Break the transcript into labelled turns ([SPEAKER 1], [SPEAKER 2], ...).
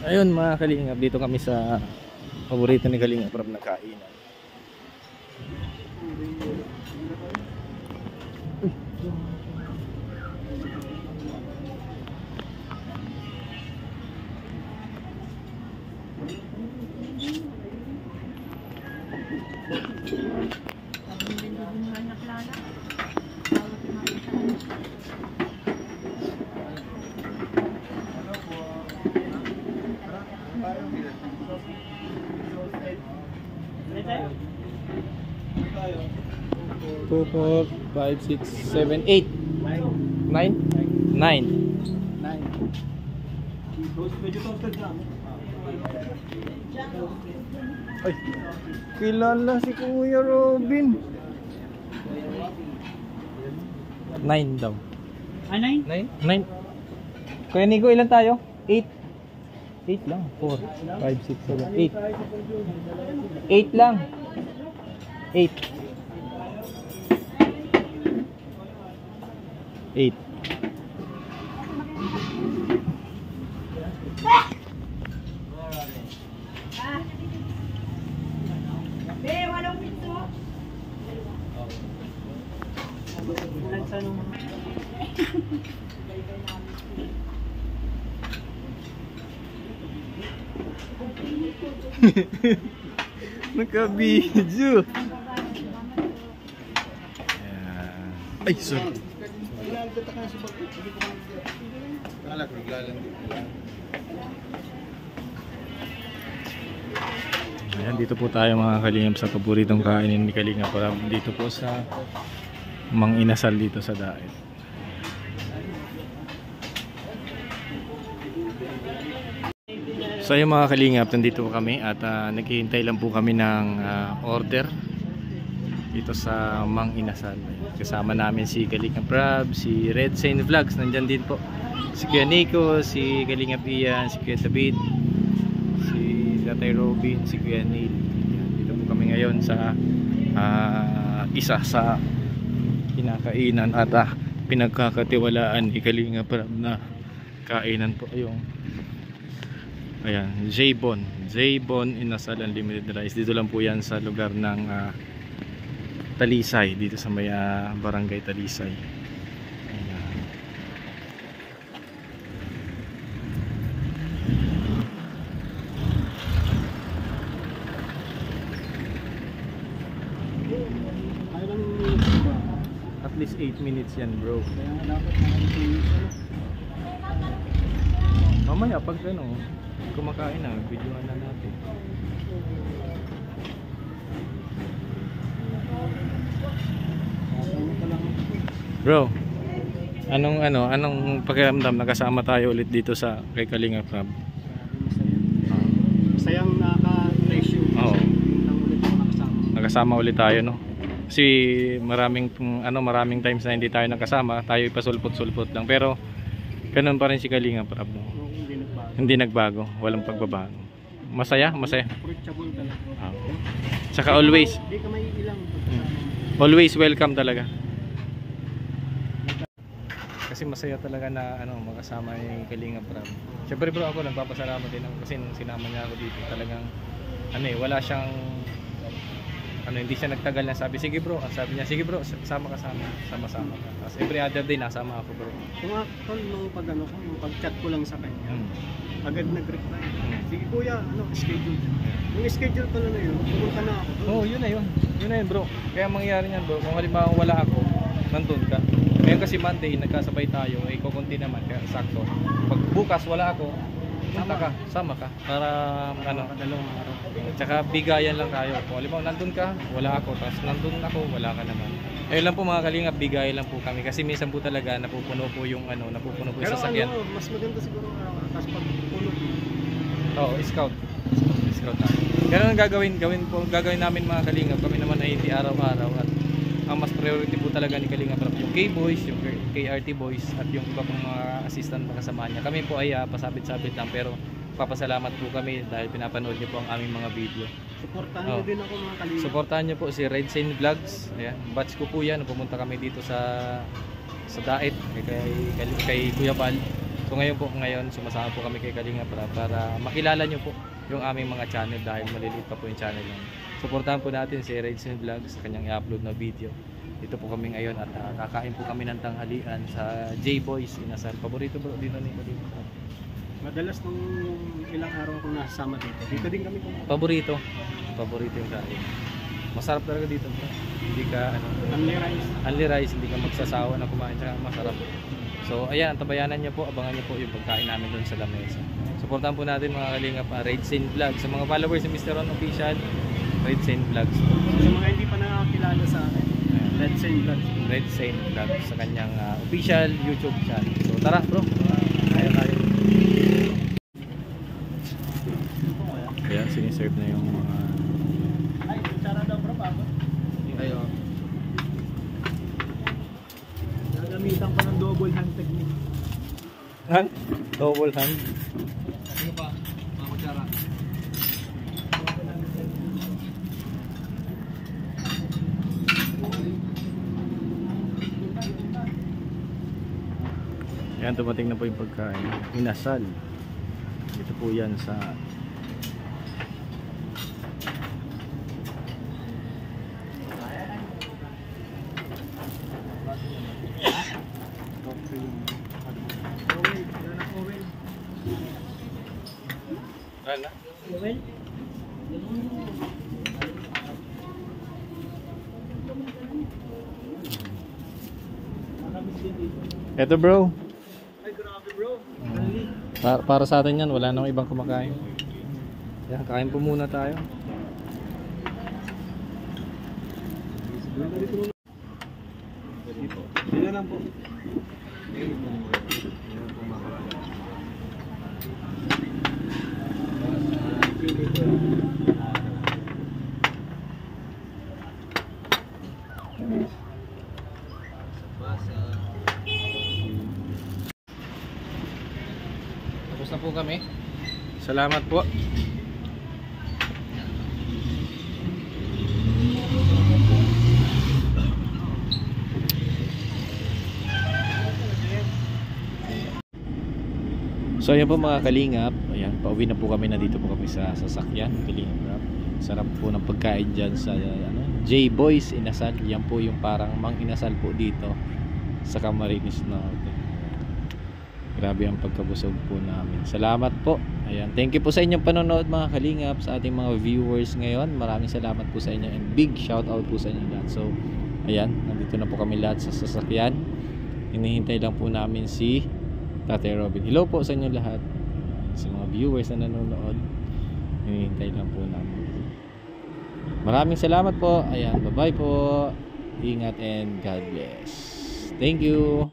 [SPEAKER 1] Ayun mga kalingap, dito kami sa paborito ni Kalingap Rob na kainan. Two, four, five, six, seven, eight, nine. Ay, kilala si Kuya Robin. 9 daw.
[SPEAKER 2] Ah, 9?
[SPEAKER 1] 9. Kuya Nico, ilan tayo? 8. 8 lang. 4, 5, 6, 7, 8. 8 lang. 8. 8. Naka-video. Ay, sorry. Ayan, dito po tayo mga kalingap sa paboritong kainin ni Kalingap Rob. Dito po sa Mang Inasal dito sa Daet. So yung mga kalingap, nandito po kami at naghihintay lang po kami ng order dito sa Mang Inasal. Kasama namin si Kalingap Rob, si Red Saint Vlogs, nandyan din po. Si Kuya Nico, si Kalingap Ian, si Kuya David, si Tatay Robin, si Kuya Neil. Dito po kami ngayon sa isa sa kinakainan at pinagkakatiwalaan ni Kalingap Rob na kainan po yung ayan, J-Bon Inasal Unlimited Rice. Dito lang po yan sa lugar ng Talisay, dito sa may barangay Talisay. Ayan. At least 8 minutes yan, bro. Mamaya pag ano kumakain na, videoan na natin. Bro, anong pakiramdam nakasama tayo ulit dito sa kay Kalingap Rob?
[SPEAKER 2] Sayang naka-ratio.
[SPEAKER 1] Oo.
[SPEAKER 2] Ulit ako
[SPEAKER 1] Nakasama ulit tayo, no? Kasi maraming times na hindi tayo nakasama, tayo ipasulpot-sulpot lang, pero ganun pa rin si Kalingap Rob, no? Hindi nagbago, walang pagbabago. Masaya?
[SPEAKER 2] Approachable talaga.
[SPEAKER 1] Okay. Saka always
[SPEAKER 2] Hindi ka may ilang.
[SPEAKER 1] always welcome talaga. Kasi masaya talaga na makasama yung Kalingap Rob. Siyempre bro, ako nagpapasalamat din ako kasi nung sinama niya ako dito, talagang wala siyang hindi siya nagtagal na sabi, sige bro, sabi niya, sige bro, sama ka sama-sama ka. Tapos every other day nasama ako bro.
[SPEAKER 2] Nung pag-chat ko lang sa kanya, agad nag-reply. Sige kuya, schedule. Yung schedule pala na yun, pumunta na ako.
[SPEAKER 1] Oo, yun na yun bro. Kaya mangyayari niyan bro, kung halimbawa wala ako, nandun ka. Ngayon kasi Monday, nagkasabay tayo, kukunti naman, kaya sakto. Pag bukas wala ako, sama ka para
[SPEAKER 2] Dalawang araw.
[SPEAKER 1] Tsaka bigayan lang tayo. Kung halimbawa nandun ka, wala ako, tapos nandun ako, wala ka naman. Ayun lang po mga kalingap, bigayan lang po kami kasi minsan po talaga napupuno po yung sasakyan.
[SPEAKER 2] Pero mas maganda siguro tapos pag puno.
[SPEAKER 1] Oo, scout namin. Pero ang gagawin namin mga kalingap, kami naman ay hindi araw-araw at ang mas priority po talaga ni Kalingap Rob yung K-Boys, yung KRT Boys at yung iba pong mga assistant na kasama niya. Kami po ay pasabit-sabit lang pero papasalamat po kami dahil pinapanood niyo po ang aming mga video.
[SPEAKER 2] Suportahan niyo din ako mga kalingap.
[SPEAKER 1] Suportahan niyo po si Red Saint Vlogs. Ayan, batch ko po yan. Pumunta kami dito sa Daet kay Kuya Bal. So ngayon sumasama po kami kay Kalinga para makilala nyo po yung aming mga channel dahil maliliit pa po yung channel namin. Suportahan po natin si Redson Vlogs sa kanyang i-upload na video. Dito po kami ngayon at kakain po kami ng tanghalian sa J-Boys Inasal. Paborito bro dito ni Kalinga.
[SPEAKER 2] Madalas nung ilang araw akong nasasama dito. Dito din kami kumain.
[SPEAKER 1] Paborito yung kain. Masarap talaga dito bro. Hindi ka only rice, hindi ka magsasawa na kumain, tsaka masarap. So ayan, tabayanan niyo po, abangan niyo po yung pagkain namin doon sa lamesa. Suportahan po natin mga Kalinga pa, Redson Vlogs. Sa mga followers ni Mr. Ron Official, Redson Vlogs.
[SPEAKER 2] Sa mga hindi pa nakakilala sa akin, Redson Vlogs.
[SPEAKER 1] Redson Vlogs sa kanyang official YouTube channel. So tara bro, tayo. Kaya siniserve na yung mga...
[SPEAKER 2] Ay, kutsara daw bro, pabot.
[SPEAKER 1] Ayo.
[SPEAKER 2] Nagamitan ko ng double hand technique.
[SPEAKER 1] Hand? Double hand?
[SPEAKER 2] Ano pa? Mga kutsara.
[SPEAKER 1] Yan, tumating na po yung pagkain. Inasal. Ito po yan sa... Ano? Ito bro.
[SPEAKER 2] Ay, grabe bro.
[SPEAKER 1] Para sa atin yan, wala nang ibang kumakain. Yan, kain po muna tayo.
[SPEAKER 2] Dito lang po.
[SPEAKER 1] Tapos na po kami. Salamat po. So ayan po mga Kalingap, ayan, pauwi na po kami, nandito po kami sa sasakyan, Kalingap. Sarap po ng pagkain dyan sa J-Boys Inasal. Yan po yung parang mang inasal po dito sa Camarines Norte. Grabe ang pagkabusog po namin. Salamat po. Ayan, thank you po sa inyong panonood mga Kalingap, sa ating mga viewers ngayon. Maraming salamat po sa inyo and big shout out po sa inyo lahat. So ayan, nandito na po kami lahat sa sasakyan. Hinihintay lang po namin si Tatay Robin. Hello po sa inyo lahat, sa mga viewers na nanonood. Hinihintay lang po namin. Maraming salamat po. Ayan, bye bye po. Ingat and God bless. Thank you.